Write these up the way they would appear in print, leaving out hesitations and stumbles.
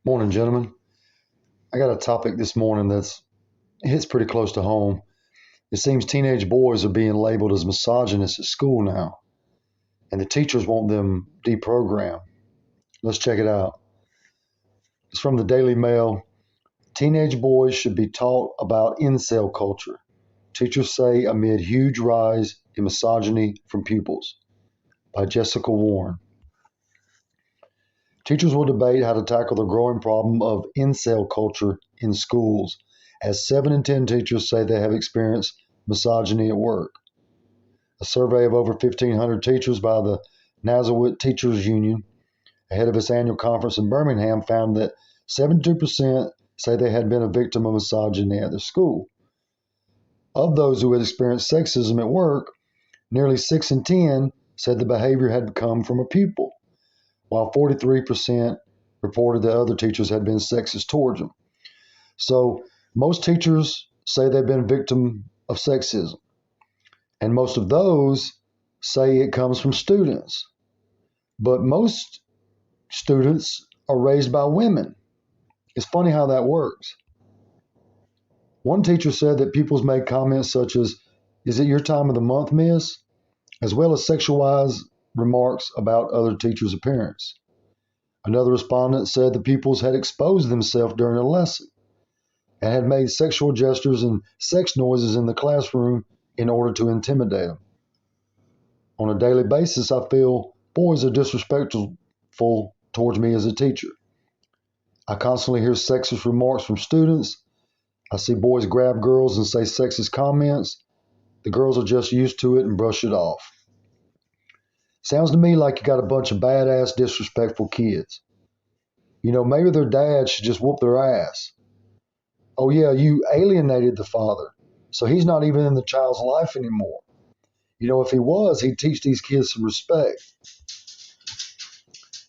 Morning, gentlemen. I got a topic this morning that's hits pretty close to home. It seems teenage boys are being labeled as misogynists at school now, and the teachers want them deprogrammed. Let's check it out. It's from the Daily Mail. Teenage boys should be taught about incel culture. Teachers say amid huge rise in misogyny from pupils. By Jessica Warren. Teachers will debate how to tackle the growing problem of incel culture in schools, as 7 in 10 teachers say they have experienced misogyny at work. A survey of over 1,500 teachers by the MGTOW Teachers Union, ahead of its annual conference in Birmingham, found that 72% say they had been a victim of misogyny at their school. Of those who had experienced sexism at work, nearly 6 in 10 said the behavior had come from a pupil, while 43% reported that other teachers had been sexist towards them. So most teachers say they've been a victim of sexism, and most of those say it comes from students. But most students are raised by women. It's funny how that works. One teacher said that pupils made comments such as, "Is it your time of the month, miss?" as well as sexualized remarks about other teachers' appearance. Another respondent said the pupils had exposed themselves during a lesson and had made sexual gestures and sex noises in the classroom in order to intimidate them. On a daily basis, I feel boys are disrespectful towards me as a teacher. I constantly hear sexist remarks from students. I see boys grab girls and say sexist comments. The girls are just used to it and brush it off. Sounds to me like you got a bunch of badass, disrespectful kids. Maybe their dad should just whoop their ass. Oh yeah, you alienated the father, so he's not even in the child's life anymore. If he was, he'd teach these kids some respect.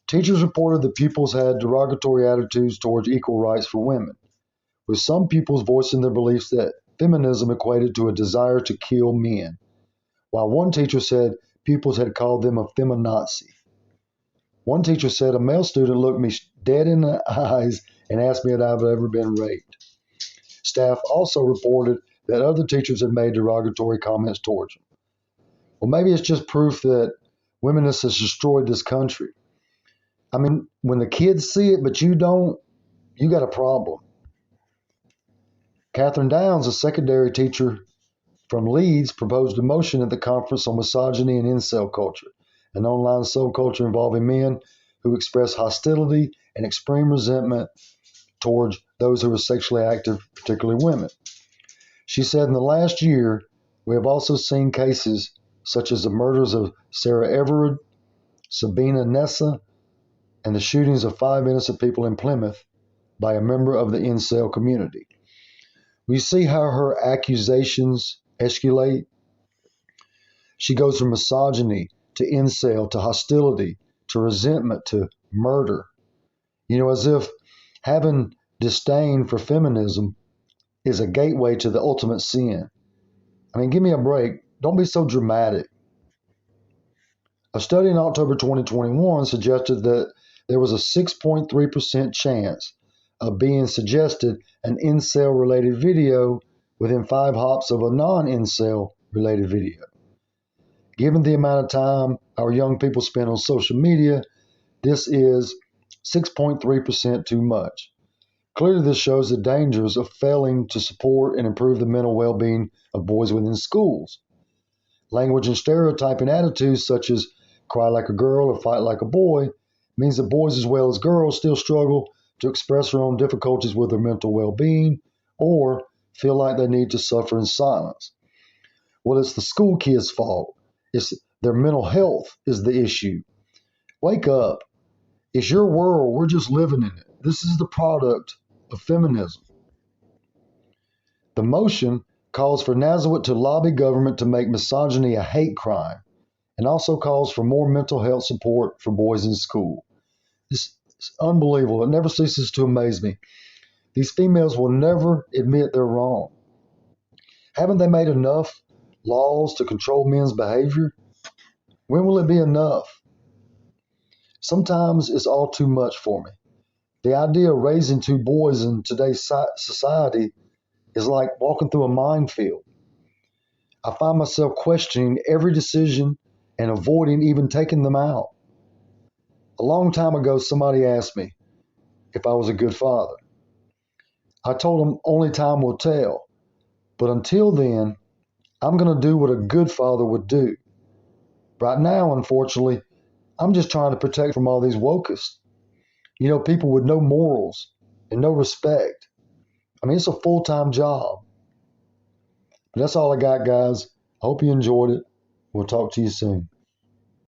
Teachers reported that pupils had derogatory attitudes towards equal rights for women, with some pupils voicing their beliefs that feminism equated to a desire to kill men, while one teacher said pupils had called them a feminazi. One teacher said a male student looked me dead in the eyes and asked me if I've ever been raped. Staff also reported that other teachers had made derogatory comments towards them. Well, maybe it's just proof that womenism has destroyed this country. I mean, when the kids see it but you don't, you got a problem. Catherine Downs, a secondary teacher from Leeds, proposed a motion at the conference on misogyny and incel culture, an online subculture involving men who express hostility and extreme resentment towards those who are sexually active, particularly women. She said in the last year, we have also seen cases such as the murders of Sarah Everard, Sabina Nessa, and the shootings of 5 innocent people in Plymouth by a member of the incel community. We see how her accusations escalate. She goes from misogyny to incel to hostility to resentment to murder. As if having disdain for feminism is a gateway to the ultimate sin. I mean, give me a break. Don't be so dramatic. A study in October 2021 suggested that there was a 6.3% chance of being suggested an incel-related video within 5 hops of a non-incel-related video. Given the amount of time our young people spend on social media, this is 6.3% too much. Clearly, this shows the dangers of failing to support and improve the mental well-being of boys within schools. Language and stereotyping attitudes such as cry like a girl or fight like a boy means that boys as well as girls still struggle to express their own difficulties with their mental well-being or feel like they need to suffer in silence. Well, it's the school kids' fault. It's their mental health is the issue. Wake up. It's your world. We're just living in it. This is the product of feminism. The motion calls for Nazareth to lobby government to make misogyny a hate crime and also calls for more mental health support for boys in school. It's unbelievable. It never ceases to amaze me. These females will never admit they're wrong. Haven't they made enough laws to control men's behavior? When will it be enough? Sometimes it's all too much for me. The idea of raising two boys in today's society is like walking through a minefield. I find myself questioning every decision and avoiding even taking them out. A long time ago, somebody asked me if I was a good father. I told them only time will tell. But until then, I'm going to do what a good father would do. Right now, unfortunately, I'm just trying to protect from all these wokists. People with no morals and no respect. I mean, it's a full-time job. But that's all I got, guys. I hope you enjoyed it. We'll talk to you soon.